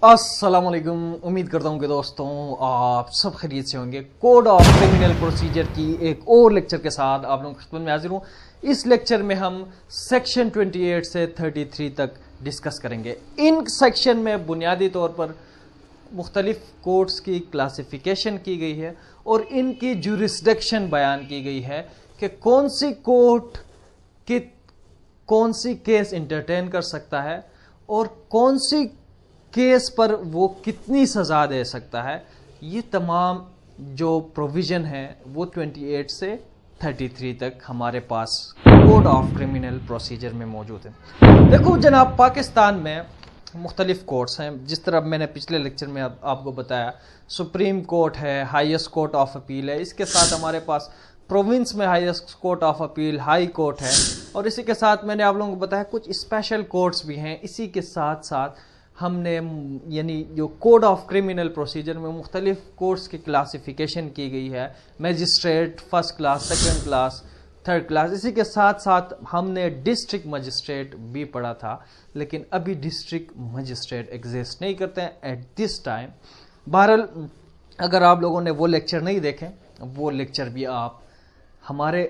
अस्सलाम वालेकुम। उम्मीद करता हूँ कि दोस्तों आप सब खैरियत से होंगे। कोड ऑफ क्रिमिनल प्रोसीजर की एक और लेक्चर के साथ आप लोगों की खिदमत में हाजिर हूँ। इस लेक्चर में हम सेक्शन 28 से 33 तक डिस्कस करेंगे। इन सेक्शन में बुनियादी तौर पर मुख्तलिफ कोर्ट्स की क्लासिफिकेशन की गई है और इनकी जुरिस्डिक्शन बयान की गई है कि कौन सी कोर्ट की कौन सी केस इंटरटेन कर सकता है और कौन सी केस पर वो कितनी सज़ा दे सकता है। ये तमाम जो प्रोविज़न है वो 28 से 33 तक हमारे पास कोड ऑफ क्रिमिनल प्रोसीजर में मौजूद है। देखो जनाब, पाकिस्तान में मुख्तलिफ कोर्ट्स हैं। जिस तरह मैंने पिछले लेक्चर में आपको बताया, सुप्रीम कोर्ट है, हाईएस्ट कोर्ट ऑफ अपील है, इसके साथ हमारे पास प्रोविंस में highest court of appeal high court है, और इसी के साथ मैंने आप लोगों को बताया कुछ स्पेशल कोर्ट्स भी हैं। इसी के साथ साथ हमने यानी जो कोड ऑफ क्रिमिनल प्रोसीजर में मुख्तलिफ कोर्ट्स की क्लासिफिकेशन की गई है, magistrate first class, second class, third class. इसी के साथ साथ हमने डिस्ट्रिक्ट मजिस्ट्रेट भी पढ़ा था, लेकिन अभी डिस्ट्रिक्ट मजिस्ट्रेट एग्जिस्ट नहीं करते हैं एट दिस टाइम। बहरहाल अगर आप लोगों ने वो लेक्चर नहीं देखे, वो लेक्चर भी आप हमारे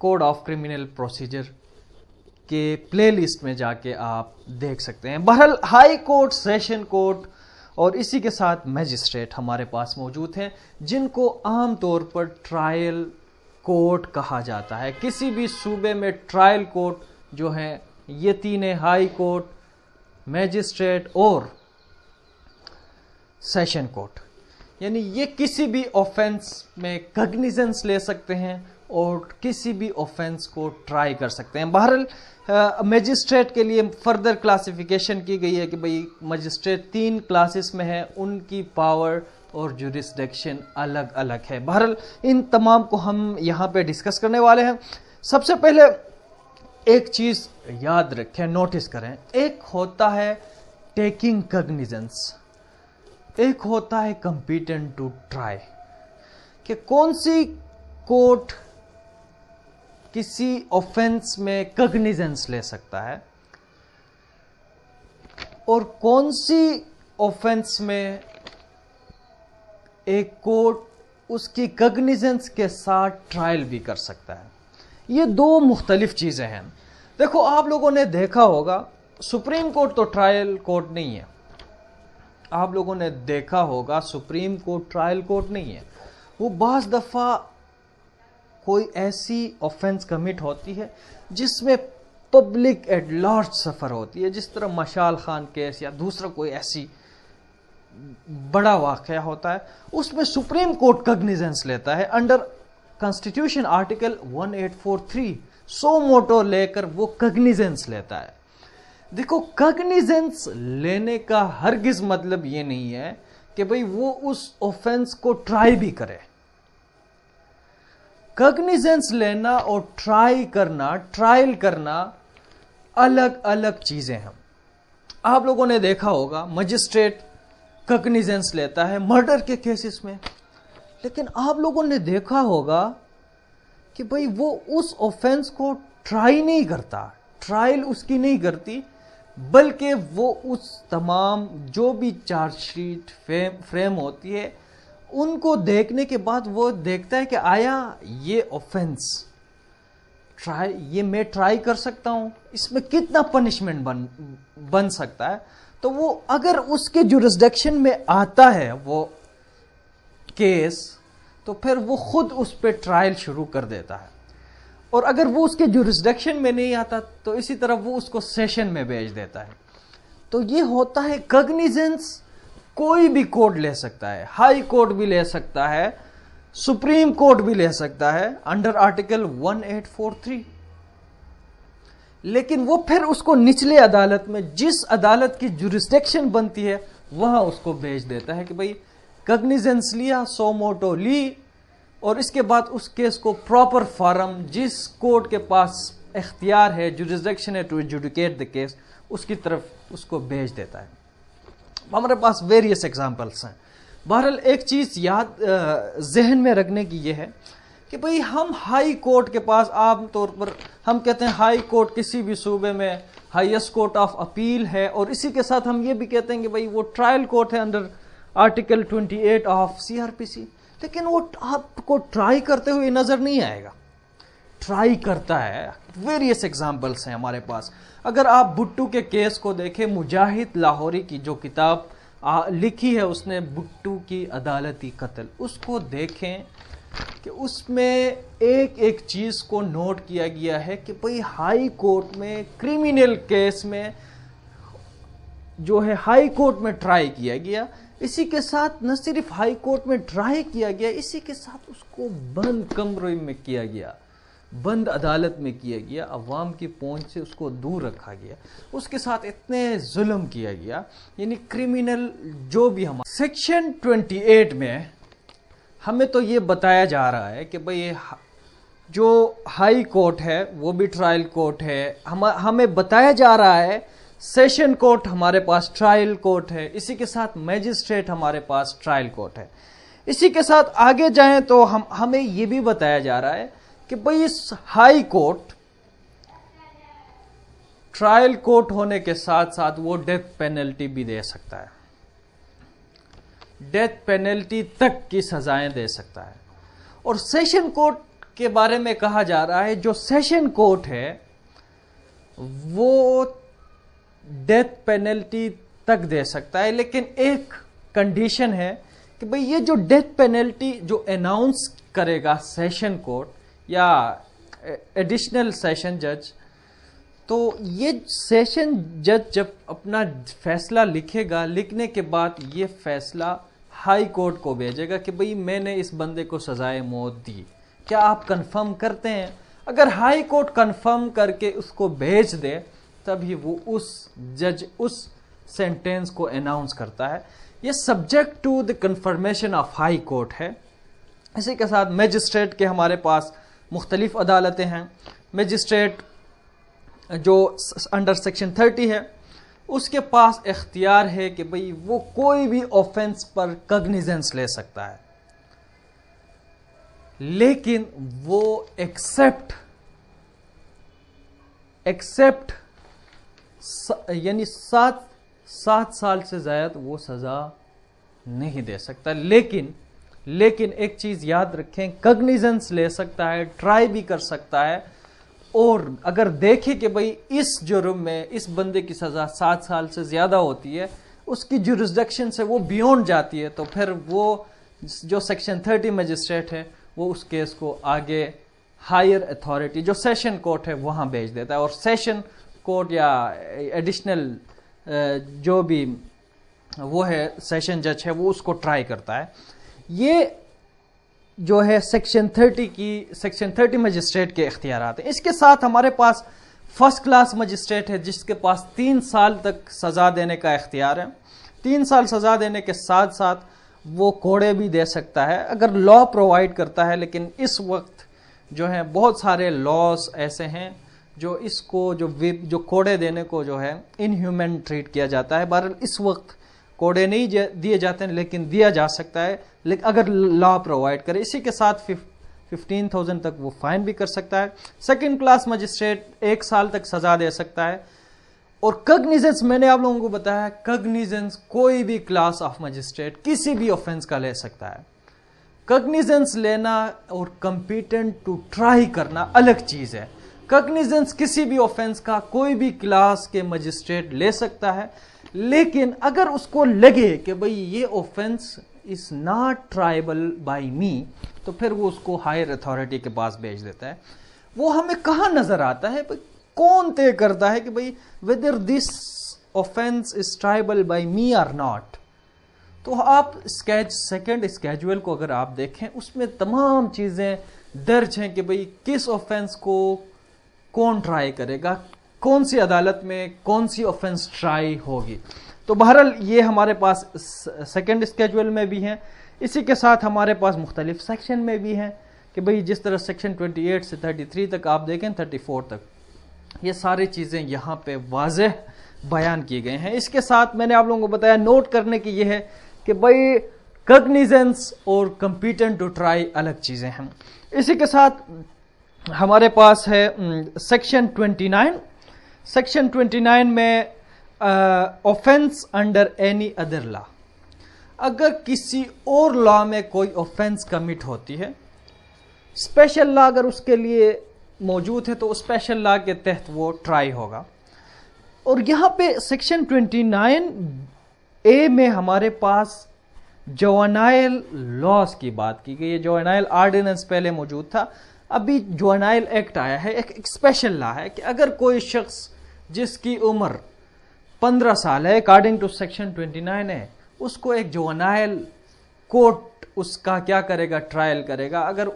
कोड ऑफ क्रिमिनल प्रोसीजर के प्ले लिस्ट में जाके आप देख सकते हैं। बहरहाल हाई कोर्ट, सेशन कोर्ट और इसी के साथ मैजिस्ट्रेट हमारे पास मौजूद हैं, जिनको आम तौर पर ट्रायल कोर्ट कहा जाता है। किसी भी सूबे में ट्रायल कोर्ट जो हैं ये तीन है, हाई कोर्ट, मैजिस्ट्रेट और सेशन कोर्ट। यानी ये किसी भी ऑफेंस में कग्निजेंस ले सकते हैं और किसी भी ऑफेंस को ट्राई कर सकते हैं। बहरहाल मैजिस्ट्रेट के लिए फर्दर क्लासिफिकेशन की गई है कि भाई मजिस्ट्रेट 3 क्लासेस में है, उनकी पावर और जुरिस्डिक्शन अलग अलग है। बहरहाल इन तमाम को हम यहाँ पे डिस्कस करने वाले हैं। सबसे पहले एक चीज़ याद रखें, नोटिस करें, एक होता है टेकिंग कग्निजेंस, एक होता है कंपीटेंट टू ट्राई। कि कौन सी कोर्ट किसी ऑफेंस में कग्निजेंस ले सकता है और कौन सी ऑफेंस में एक कोर्ट उसकी कग्निजेंस के साथ ट्रायल भी कर सकता है। ये दो मुख्तलिफ चीज़ें हैं। देखो आप लोगों ने देखा होगा सुप्रीम कोर्ट तो ट्रायल कोर्ट नहीं है। आप लोगों ने देखा होगा सुप्रीम कोर्ट ट्रायल कोर्ट नहीं है। वो बाज़ दफ़ा कोई ऐसी ऑफेंस कमिट होती है जिसमें पब्लिक एट लार्ज सफ़र होती है, जिस तरह मशाल खान केस या दूसरा कोई ऐसी बड़ा वाक़या होता है, उसमें सुप्रीम कोर्ट कग्निजेंस लेता है अंडर कॉन्स्टिट्यूशन आर्टिकल 1843 सो मोटो लेकर वो कग्निजेंस लेता है। देखो कग्निजेंस लेने का हरगिज मतलब ये नहीं है कि भाई वो उस ऑफेंस को ट्राई भी करे। कग्निजेंस लेना और ट्रायल करना अलग अलग चीजें हैं। आप लोगों ने देखा होगा मजिस्ट्रेट कग्निजेंस लेता है मर्डर के केसेस में, लेकिन आप लोगों ने देखा होगा कि भाई वो उस ऑफेंस को ट्राई नहीं करता, ट्रायल उसकी नहीं करती, बल्कि वो उस तमाम जो भी चार्जशीट फ्रेम होती है उनको देखने के बाद वो देखता है कि आया ये ऑफेंस ये मैं ट्राई कर सकता हूं, इसमें कितना पनिशमेंट बन सकता है। तो वो अगर उसके जुरिस्डिक्शन में आता है वो केस, तो फिर वो खुद उस पर ट्रायल शुरू कर देता है। और अगर वो उसके जुरिस्डिक्शन में नहीं आता तो इसी तरह वो उसको सेशन में भेज देता है। तो ये होता है कग्निजेंस कोई भी कोर्ट ले सकता है, हाई कोर्ट भी ले सकता है, सुप्रीम कोर्ट भी ले सकता है अंडर आर्टिकल 1843। लेकिन वो फिर उसको निचले अदालत में, जिस अदालत की जुरिस्डिक्शन बनती है, वहां उसको भेज देता है कि भाई कग्निजेंस लिया, सो मोटो ली, और इसके बाद उस केस को प्रॉपर फॉरम, जिस कोर्ट के पास इख्तियार है, जुरिस्डिक्शन है टू एडजुडिकेट द केस, उसकी तरफ उसको भेज देता है। हमारे पास वेरियस एग्जाम्पल्स हैं। बहरहाल एक चीज़ याद जहन में रखने की ये है कि भाई हम हाई कोर्ट के पास आम तौर पर हम कहते हैं हाई कोर्ट किसी भी सूबे में ہائیسٹ کورٹ آف اپیل ہے، اور اسی کے ساتھ ہم یہ بھی کہتے ہیں کہ بھائی وہ ٹرائل کورٹ ہے انڈر آرٹیکل 28 آف CRPC. لیکن وہ آپ کو ٹرائی کرتے ہوئے نظر نہیں آئے گا. ٹرائی کرتا ہے. ویریس ایگزامپلس ہیں ہمارے پاس. اگر آپ بھٹو کے کیس کو دیکھیں، مجاہد لاہوری کی جو کتاب لکھی ہے اس نے، بھٹو کی عدالتی قتل، اس کو دیکھیں کہ اس میں ایک ایک چیز کو نوٹ کیا گیا ہے کہ بھئی ہائی کورٹ میں کریمنل کیس میں جو ہے ہائی کورٹ میں ٹرائی کیا گیا، اسی کے ساتھ نہ صرف ہائی کورٹ میں ٹرائی کیا گیا، اسی کے ساتھ اس کو بند کمرے میں کیا گیا، بند عدالت میں کیا گیا، عوام کی پہنچ سے اس کو دور رکھا گیا، اس کے ساتھ اتنے ظلم کیا گیا. یعنی کرمنل جو بھی ہمارا سیکشن 28 میں ہمیں تو یہ بتایا جا رہا ہے کہ بھئی جو ہائی کورٹ ہے وہ بھی ٹرائل کورٹ ہے. ہمیں بتایا جا رہا ہے سیشن کورٹ ہمارے پاس ٹرائل کورٹ ہے، اسی کے ساتھ میجسٹریٹ ہمارے پاس ٹرائل کورٹ ہے. اسی کے ساتھ آگے جائیں تو ہمیں یہ بھی بتایا جا رہا ہے کہ بھئی اس ہائی کورٹ ٹرائل کورٹ ہونے کے ساتھ ساتھ وہ ڈیتھ پینلٹی بھی دے سکتا ہے، ڈیتھ پینلٹی تک کی سزائیں دے سکتا ہے. اور سیشن کورٹ کے بارے میں کہا جا رہا ہے جو سیشن کورٹ ہے وہ ڈیتھ پینلٹی تک دے سکتا ہے، لیکن ایک کنڈیشن ہے کہ بھئی یہ جو ڈیتھ پینلٹی جو اناؤنس کرے گا سیشن کورٹ یا ایڈیشنل سیشن جج، تو یہ سیشن جج جب اپنا فیصلہ لکھے گا، لکھنے کے بعد یہ فیصلہ ہائی کورٹ کو بھیجے گا کہ بھئی میں نے اس بندے کو سزائے موت دی، کیا آپ کنفرم کرتے ہیں؟ اگر ہائی کورٹ کنفرم کر کے اس کو بھیج دے تبھی وہ اس جج اس سینٹینس کو اناؤنس کرتا ہے. یہ subject to the confirmation of high court ہے. اسی کے ساتھ میجسٹریٹ کے ہمارے پاس مختلف عدالتیں ہیں. میجسٹریٹ جو انڈر سیکشن 30 ہے اس کے پاس اختیار ہے کہ بھئی وہ کوئی بھی آفینس پر کگنیزنس لے سکتا ہے، لیکن وہ ایکسپٹ یعنی 7 سال سے زائد وہ سزا نہیں دے سکتا. لیکن ایک چیز یاد رکھیں، کگنیزنس لے سکتا ہے، ٹرائی بھی کر سکتا ہے، اور اگر دیکھیں کہ بھئی اس جرم میں اس بندے کی سزا 7 سال سے زیادہ ہوتی ہے، اس کی جورسڈکشن سے وہ بیونڈ جاتی ہے، تو پھر وہ جو سیکشن 30 میجسٹریٹ ہے وہ اس کیس کو آگے ہائر اتھارٹی جو سیشن کورٹ ہے وہاں بھیج دیتا ہے، اور سیشن کورٹ یا ایڈیشنل جو بھی وہ ہے سیشن جج ہے وہ اس کو ٹرائی کرتا ہے. یہ جو ہے سیکشن 30 مجسٹریٹ کے اختیارات ہیں. اس کے ساتھ ہمارے پاس فرسٹ کلاس مجسٹریٹ ہے جس کے پاس 3 سال تک سزا دینے کا اختیار ہے. 3 سال سزا دینے کے ساتھ ساتھ وہ کوڑے بھی دے سکتا ہے اگر لا پرووائڈ کرتا ہے. لیکن اس وقت جو ہے بہت سارے لاز ایسے ہیں جو اس کو جو کوڑے دینے کو جو ہے انہیومن ٹریٹ کیا جاتا ہے. بہرحال اس وقت کوڑے نہیں دیے جاتے ہیں لیکن دیا جا سکتا ہے اگر لا پرووائڈ کرے. اسی کے ساتھ 15,000 تک وہ فائن بھی کر سکتا ہے. سیکنڈ کلاس مجسٹریٹ 1 سال تک سزا دے سکتا ہے. اور کگنیزنس میں نے آپ لوگوں کو بتایا، کگنیزنس کوئی بھی کلاس آف مجسٹریٹ کسی بھی آفینس کا لے سکتا ہے. کگنیزنس لینا اور کمپیٹنٹ ٹو ٹرائی کرنا الگ چیز ہے. کگنیزنس کسی بھی آفینس کا کوئی بھی کلاس کے مجسٹریٹ لے سکتا ہے، لیکن اگر اس کو لگے کہ بھئی یہ offence is not tribal by me تو پھر وہ اس کو ہائر اتھارٹی کے پاس بھیج دیتا ہے. وہ ہمیں کہاں نظر آتا ہے؟ کون طے کرتا ہے کہ بھئی whether this offense is tribal by me or not؟ تو آپ سیکنڈ اسکیجول کو اگر آپ دیکھیں اس میں تمام چیزیں درج ہیں کہ بھئی کس آفینس کو کون ٹرائی کرے گا، کون سی عدالت میں کون سی آفینس ٹرائی ہوگی. تو بہرحال یہ ہمارے پاس سیکنڈ اسکیجول میں بھی ہیں. اسی کے ساتھ ہمارے پاس مختلف سیکشن میں بھی ہیں کہ بھئی جس طرح سیکشن 28 سے 33 تک آپ دیکھیں 34 تک، یہ ساری چیزیں یہاں پہ واضح بیان کی گئے ہیں. اس کے ساتھ میں نے آپ لوگوں کو بتایا نوٹ کرنے کی یہ ہے کہ بھئی کگنیزنس اور کمپیٹنٹ ٹو ٹرائی الگ چیزیں ہیں. اسی کے ساتھ ہمارے پاس ہے سیکشن 29. सेक्शन 29 में offence under any other law, अगर किसी और लॉ में कोई ऑफेंस कमिट होती है, स्पेशल लॉ अगर उसके लिए मौजूद है तो स्पेशल लॉ के तहत वो ट्राई होगा। और यहाँ पे सेक्शन 29A में हमारे पास जुवेनाइल लॉज की बात की गई है। जुवेनाइल ऑर्डिनेंस पहले मौजूद था, अभी जुवेनाइल एक्ट आया है। एक स्पेशल लॉ है कि अगर कोई शख्स जिसकी उम्र 15 साल है अकॉर्डिंग टू सेक्शन 29 है, उसको एक जुवेनाइल कोर्ट उसका क्या करेगा, ट्रायल करेगा। अगर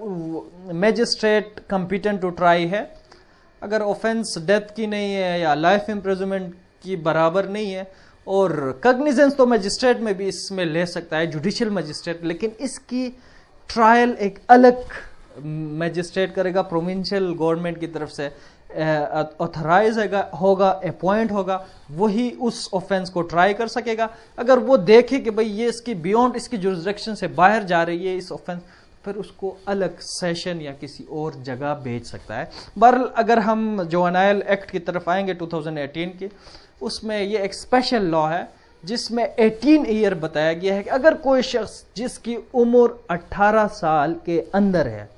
मैजिस्ट्रेट कंपिटेंट टू ट्राई है, अगर ऑफेंस डेथ की नहीं है या लाइफ इम्प्रिजनमेंट की बराबर नहीं है, और कग्निजेंस तो मैजिस्ट्रेट में भी इसमें ले सकता है, जुडिशियल मैजिस्ट्रेट, लेकिन इसकी ट्रायल एक अलग मैजिस्ट्रेट करेगा, प्रोविंशियल गवर्नमेंट की तरफ से ऑथराइज होगा, अपॉइंट होगा, वही उस ऑफेंस को ट्राई कर सकेगा। अगर वो देखे कि भाई ये इसकी बियॉन्ड इसकी जुरिसडिक्शन से बाहर जा रही है इस ऑफेंस, फिर उसको अलग सेशन या किसी और जगह भेज सकता है। बहरहाल अगर हम जुवेनाइल एक्ट की तरफ आएंगे 2018 की, उसमें ये एक स्पेशल लॉ है जिसमें 18 ईयर बताया गया है कि अगर कोई शख्स जिसकी उम्र 18 साल के अंदर है,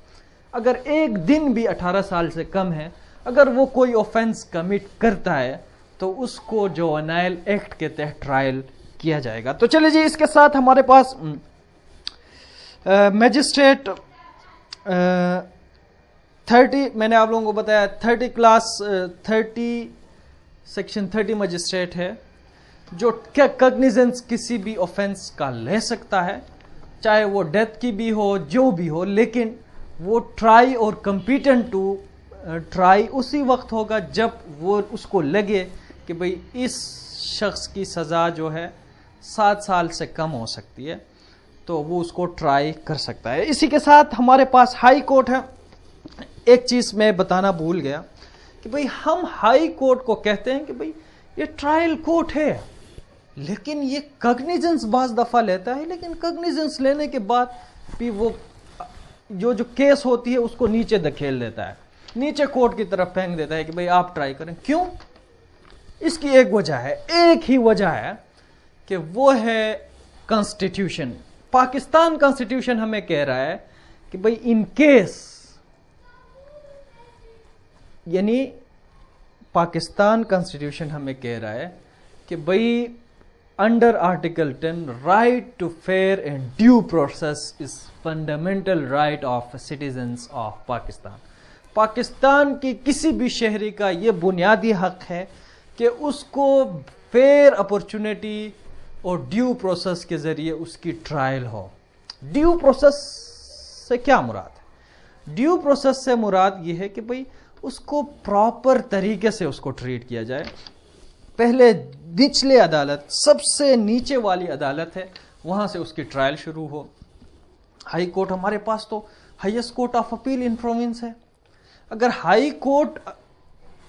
अगर एक दिन भी 18 साल से कम है, अगर वो कोई ऑफेंस कमिट करता है तो उसको जुवेनाइल एक्ट के तहत ट्रायल किया जाएगा। तो चलिए जी, इसके साथ हमारे पास मैजिस्ट्रेट 30, मैंने आप लोगों को बताया 30 सेक्शन 30 मजिस्ट्रेट है जो कग्निजेंस किसी भी ऑफेंस का ले सकता है, चाहे वो डेथ की भी हो, जो भी हो, लेकिन वो ट्राई और कंपिटेंट टू ट्राई उसी वक्त होगा जब वो उसको लगे कि भाई इस शख्स की सज़ा जो है 7 साल से कम हो सकती है, तो वो उसको ट्राई कर सकता है। इसी के साथ हमारे पास हाई कोर्ट है। एक चीज़ मैं बताना भूल गया कि भाई हम हाई कोर्ट को कहते हैं कि भाई ये ट्रायल कोर्ट है, लेकिन ये कग्निजेंस बाज दफ़ा लेता है, लेकिन कग्निजेंस लेने के बाद भी वो जो केस होती है उसको नीचे धकेल देता है, नीचे कोर्ट की तरफ फेंक देता है कि भाई आप ट्राई करें। क्यों? इसकी एक वजह है, एक ही वजह है कि वो है कॉन्स्टिट्यूशन। पाकिस्तान कॉन्स्टिट्यूशन हमें कह रहा है कि भाई इन केस, यानी पाकिस्तान कॉन्स्टिट्यूशन हमें कह रहा है कि भाई under article 10 right to fair and due process is fundamental right of citizens of Pakistan. Pakistan की किसी भी शहरी का यह बुनियादी हक है कि उसको फेयर अपॉर्चुनिटी और ड्यू प्रोसेस के जरिए उसकी ट्रायल हो। ड्यू प्रोसेस से क्या मुराद है? ड्यू प्रोसेस से मुराद यह है कि भाई उसको प्रॉपर तरीके से उसको ट्रीट किया जाए। पहले निचले अदालत, सबसे नीचे वाली अदालत है, वहां से उसकी ट्रायल शुरू हो। हाई कोर्ट हमारे पास तो highest court of appeal in province है। अगर हाई कोर्ट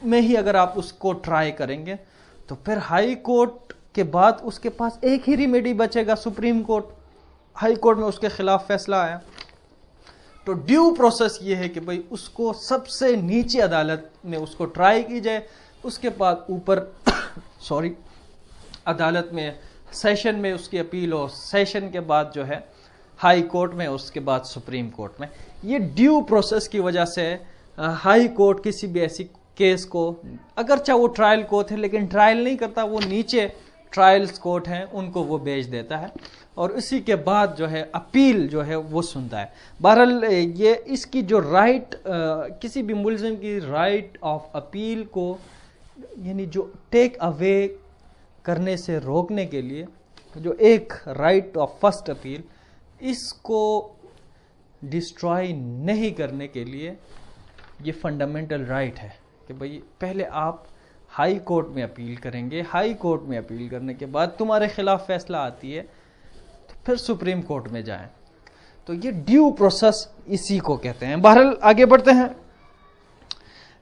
में ही अगर आप उसको ट्राई करेंगे तो फिर हाई कोर्ट के बाद उसके पास एक ही रिमेडी बचेगा, सुप्रीम कोर्ट। हाई कोर्ट में उसके खिलाफ फैसला आया तो ड्यू प्रोसेस ये है कि भाई उसको सबसे नीचे अदालत में उसको ट्राई की जाए, उसके बाद ऊपर अदालत में सेशन में उसकी अपील हो, सेशन के बाद जो है हाई कोर्ट में, उसके बाद सुप्रीम कोर्ट में। ये ड्यू प्रोसेस की वजह से हाई कोर्ट किसी भी ऐसी केस को, अगरचे वो ट्रायल कोर्ट है लेकिन ट्रायल नहीं करता, वो नीचे ट्रायल्स कोर्ट हैं उनको वो भेज देता है और इसी के बाद जो है अपील जो है वो सुनता है। बहरहाल ये इसकी जो राइट, किसी भी मुल्जिम की राइट ऑफ अपील को, यानी जो टेक अवे करने से रोकने के लिए जो एक राइट ऑफ फर्स्ट अपील, इसको डिस्ट्रॉय नहीं करने के लिए ये फंडामेंटल राइट है कि भाई पहले आप हाई कोर्ट में अपील करेंगे, हाई कोर्ट में अपील करने के बाद तुम्हारे खिलाफ फैसला आती है तो फिर सुप्रीम कोर्ट में जाएं। तो ये ड्यू प्रोसेस इसी को कहते हैं। बहरहाल आगे बढ़ते हैं।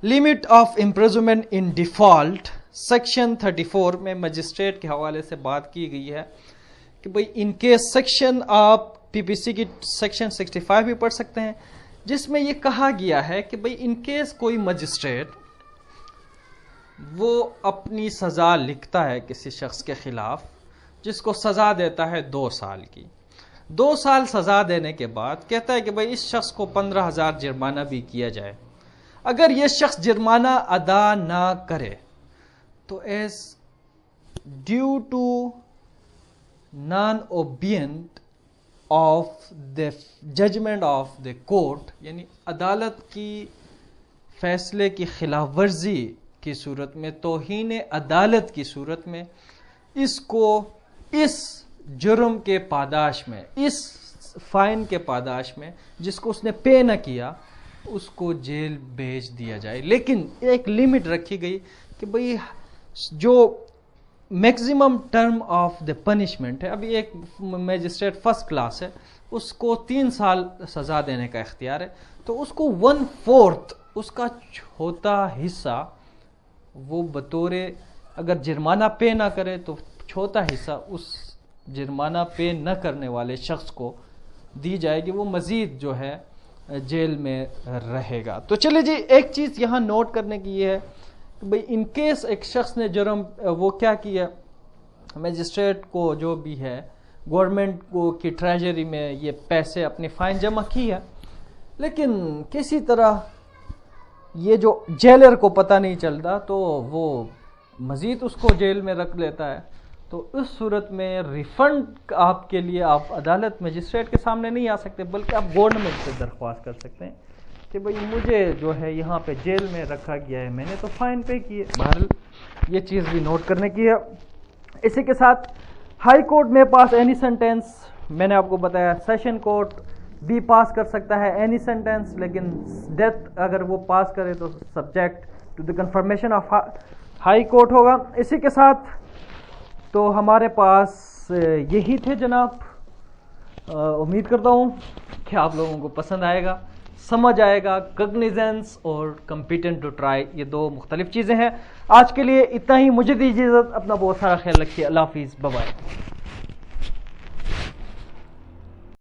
Limit of imprisonment in default section 34 में मजिस्ट्रेट के हवाले से बात की गई है कि भाई इनके सेक्शन, आप पीपीसी की सेक्शन 65 भी पढ़ सकते हैं, जिसमें यह कहा गया है कि भाई इनकेस कोई मजिस्ट्रेट وہ اپنی سزا لکھتا ہے کسی شخص کے خلاف، جس کو سزا دیتا ہے 2 سال کی. 2 سال سزا دینے کے بعد کہتا ہے کہ بھائی اس شخص کو 15,000 جرمانہ بھی کیا جائے. اگر یہ شخص جرمانہ ادا نہ کرے تو as due to non obedient of the judgement of the court, یعنی عدالت کی فیصلے کی خلاف ورزی کی صورت میں، توہین عدالت کی صورت میں، اس کو اس جرم کے پاداش میں، اس فائن کے پاداش میں جس کو اس نے پے نہ کیا، اس کو جیل بھیج دیا جائے. لیکن ایک لمٹ رکھی گئی کہ بھئی جو maximum term of the punishment ہے، ابھی ایک میجسٹریٹ فرسٹ کلاس ہے، اس کو 3 سال سزا دینے کا اختیار ہے، تو اس کو 1/4 اس کا چھوٹا حصہ وہ بطور، اگر جرمانہ پے نہ کرے تو چھوٹا حصہ اس جرمانہ پے نہ کرنے والے شخص کو دی جائے گی، وہ مزید جو ہے جیل میں رہے گا. تو چلے جی، ایک چیز یہاں نوٹ کرنے کی یہ ہے کہ بھئی ان کیس ایک شخص نے جرم وہ کیا کیا، میجسٹریٹ کو جو بھی ہے گورنمنٹ کو کی ٹریجری میں یہ پیسے اپنی فائن جمع کی ہے، لیکن کسی طرح یہ جو جیلر کو پتہ نہیں چلتا تو وہ مزید اس کو جیل میں رکھ لیتا ہے. تو اس صورت میں ریفنڈ آپ کے لیے آپ عدالت میجسٹریٹ کے سامنے نہیں آ سکتے، بلکہ آپ گورنمنٹ سے درخواست کر سکتے ہیں کہ بھئی مجھے جو ہے یہاں پہ جیل میں رکھا گیا ہے، میں نے تو فائن پے کی ہے. بہرحال یہ چیز بھی نوٹ کرنے کی ہے. اسی کے ساتھ ہائی کورٹ میں پاس اینی سینٹینس، میں نے آپ کو بتایا سیشن کورٹ بھی پاس کر سکتا ہے اینی سینٹینس، لیکن ڈیتھ اگر وہ پاس کرے تو subject to the confirmation of high court ہوگا. اسی کے ساتھ تو ہمارے پاس یہی تھے جناب. امید کرتا ہوں کہ آپ لوگوں کو پسند آئے گا، سمجھ آئے گا. کگنیزنس اور کمپیٹنٹ ٹو ٹرائی یہ 2 مختلف چیزیں ہیں. آج کے لیے اتنا ہی، مجھے دیجیے اجازت. اپنا بہت سارا خیال رکھیے. اللہ حافظ، بائے بائے.